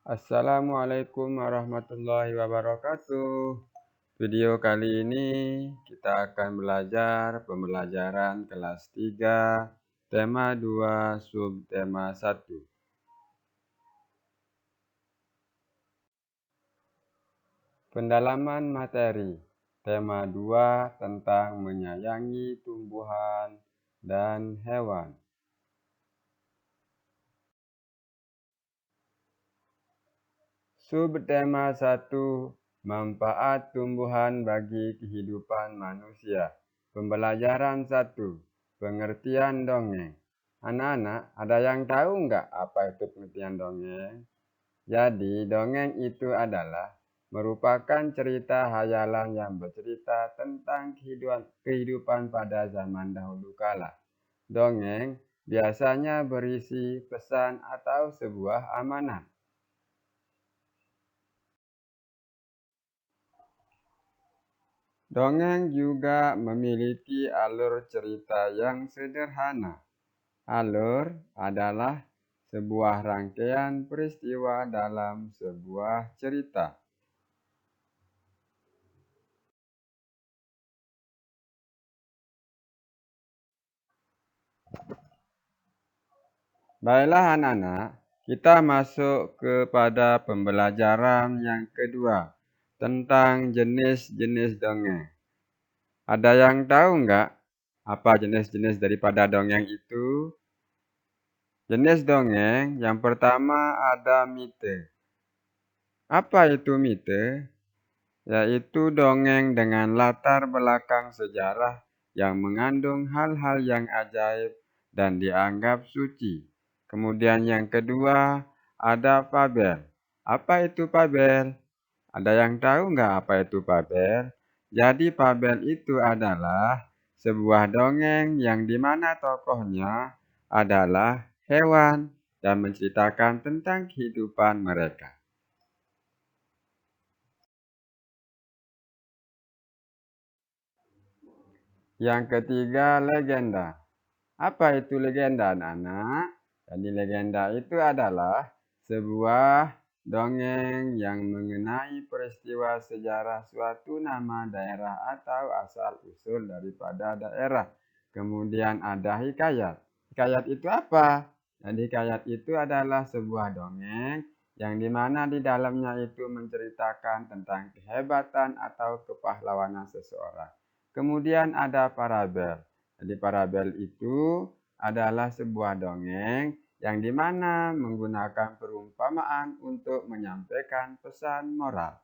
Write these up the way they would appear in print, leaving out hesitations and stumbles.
Assalamualaikum warahmatullahi wabarakatuh. Video kali ini kita akan belajar pembelajaran kelas 3, tema 2, subtema 1. Pendalaman materi. Tema 2 tentang menyayangi tumbuhan dan hewan. Subtema 1, manfaat tumbuhan bagi kehidupan manusia. Pembelajaran 1, pengertian dongeng. Anak-anak, ada yang tahu nggak apa itu pengertian dongeng? Jadi, dongeng itu adalah merupakan cerita hayalan yang bercerita tentang kehidupan pada zaman dahulu kala. Dongeng biasanya berisi pesan atau sebuah amanat. Dongeng juga memiliki alur cerita yang sederhana. Alur adalah sebuah rangkaian peristiwa dalam sebuah cerita. Baiklah anak-anak, kita masuk kepada pembelajaran yang kedua tentang jenis-jenis dongeng. Ada yang tahu nggak apa jenis-jenis daripada dongeng itu? Jenis dongeng yang pertama ada mite. Apa itu mite? Yaitu dongeng dengan latar belakang sejarah yang mengandung hal-hal yang ajaib dan dianggap suci. Kemudian yang kedua ada fabel. Apa itu fabel? Ada yang tahu nggak apa itu fabel? Jadi fabel itu adalah sebuah dongeng yang dimana tokohnya adalah hewan dan menceritakan tentang kehidupan mereka. Yang ketiga, legenda. Apa itu legenda, anak-anak? Jadi legenda itu adalah sebuah dongeng yang mengenai peristiwa sejarah suatu nama daerah atau asal-usul daripada daerah. Kemudian ada hikayat. Hikayat itu apa? Jadi hikayat itu adalah sebuah dongeng yang dimana di dalamnya itu menceritakan tentang kehebatan atau kepahlawanan seseorang. Kemudian ada parabel. Jadi parabel itu adalah sebuah dongeng yang dimana menggunakan perumpamaan untuk menyampaikan pesan moral.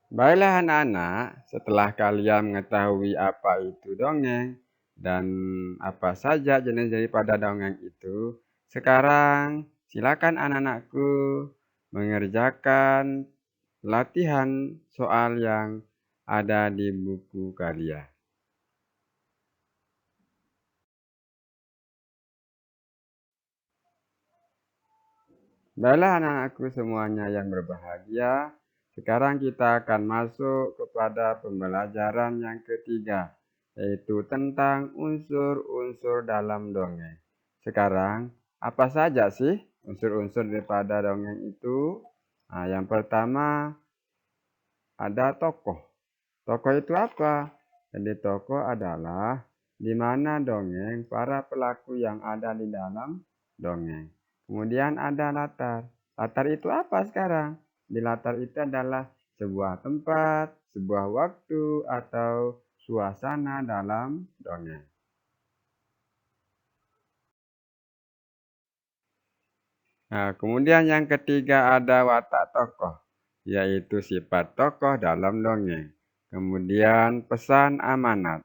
Baiklah anak-anak, setelah kalian mengetahui apa itu dongeng dan apa saja jenis daripada dongeng itu, sekarang silakan anak-anakku mengerjakan latihan soal yang ada di buku kalian. Baiklah anak-anakku semuanya yang berbahagia, sekarang kita akan masuk kepada pembelajaran yang ketiga, yaitu tentang unsur-unsur dalam dongeng. Sekarang, apa saja sih unsur-unsur daripada dongeng itu? Nah, yang pertama ada tokoh. Tokoh itu apa? Jadi tokoh adalah di mana dongeng para pelaku yang ada di dalam dongeng. Kemudian ada latar. Latar itu apa sekarang? Di latar itu adalah sebuah tempat, sebuah waktu, atau suasana dalam dongeng. Nah, kemudian yang ketiga ada watak tokoh, yaitu sifat tokoh dalam dongeng. Kemudian pesan amanat.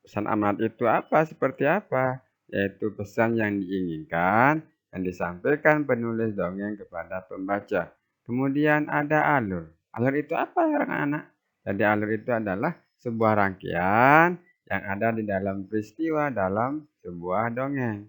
Pesan amanat itu apa? Seperti apa? Yaitu pesan yang diinginkan dan disampaikan penulis dongeng kepada pembaca. Kemudian ada alur. Alur itu apa ya anak-anak? Jadi alur itu adalah sebuah rangkaian yang ada di dalam peristiwa dalam sebuah dongeng.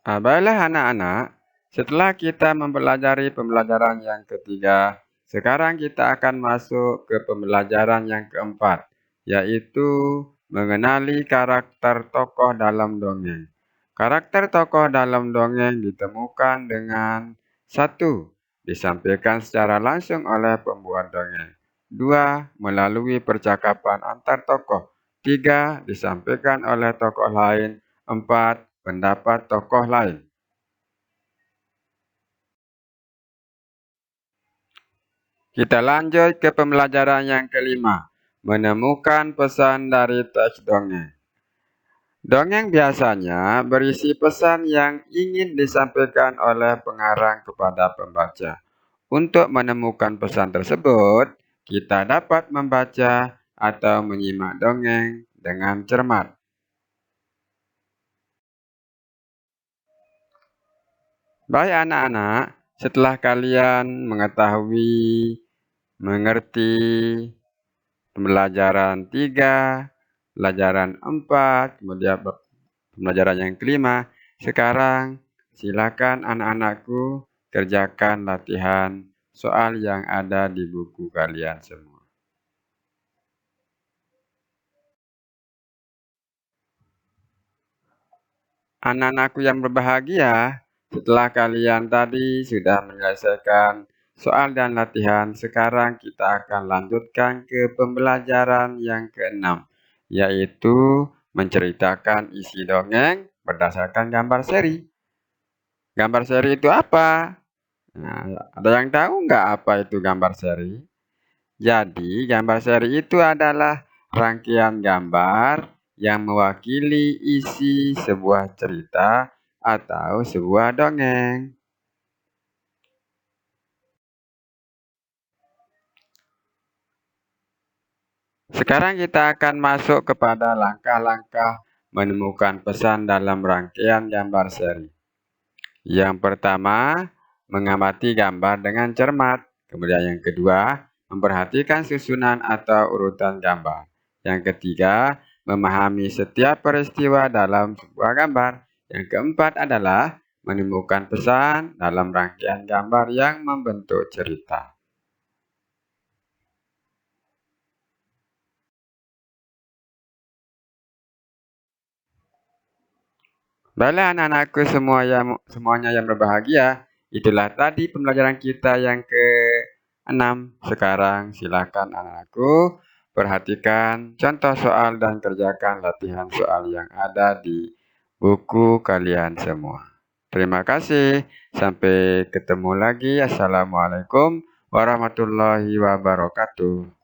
Baiklah anak-anak, setelah kita mempelajari pembelajaran yang ketiga, sekarang kita akan masuk ke pembelajaran yang keempat, yaitu mengenali karakter tokoh dalam dongeng. Karakter tokoh dalam dongeng ditemukan dengan 1. Disampaikan secara langsung oleh pembuat dongeng. 2. Melalui percakapan antar tokoh. 3. Disampaikan oleh tokoh lain. 4. Pendapat tokoh lain. Kita lanjut ke pembelajaran yang kelima. Menemukan pesan dari teks dongeng. Dongeng biasanya berisi pesan yang ingin disampaikan oleh pengarang kepada pembaca. Untuk menemukan pesan tersebut, kita dapat membaca atau menyimak dongeng dengan cermat. Baik anak-anak, setelah kalian mengerti pembelajaran 3, pembelajaran 4, kemudian pembelajaran yang kelima. Sekarang silakan anak-anakku kerjakan latihan soal yang ada di buku kalian semua. Anak-anakku yang berbahagia, setelah kalian tadi sudah menyelesaikan soal dan latihan, sekarang kita akan lanjutkan ke pembelajaran yang ke-6, yaitu menceritakan isi dongeng berdasarkan gambar seri. Gambar seri itu apa? Nah, ada yang tahu nggak apa itu gambar seri? Jadi, gambar seri itu adalah rangkaian gambar yang mewakili isi sebuah cerita atau sebuah dongeng. Sekarang kita akan masuk kepada langkah-langkah menemukan pesan dalam rangkaian gambar seri. Yang pertama, mengamati gambar dengan cermat. Kemudian yang kedua, memperhatikan susunan atau urutan gambar. Yang ketiga, memahami setiap peristiwa dalam sebuah gambar. Yang keempat adalah menemukan pesan dalam rangkaian gambar yang membentuk cerita. Baiklah anak-anakku semuanya yang berbahagia, itulah tadi pembelajaran kita yang ke-6. Sekarang silakan anak-anakku perhatikan contoh soal dan kerjakan latihan soal yang ada di buku kalian semua. Terima kasih. Sampai ketemu lagi. Assalamualaikum warahmatullahi wabarakatuh.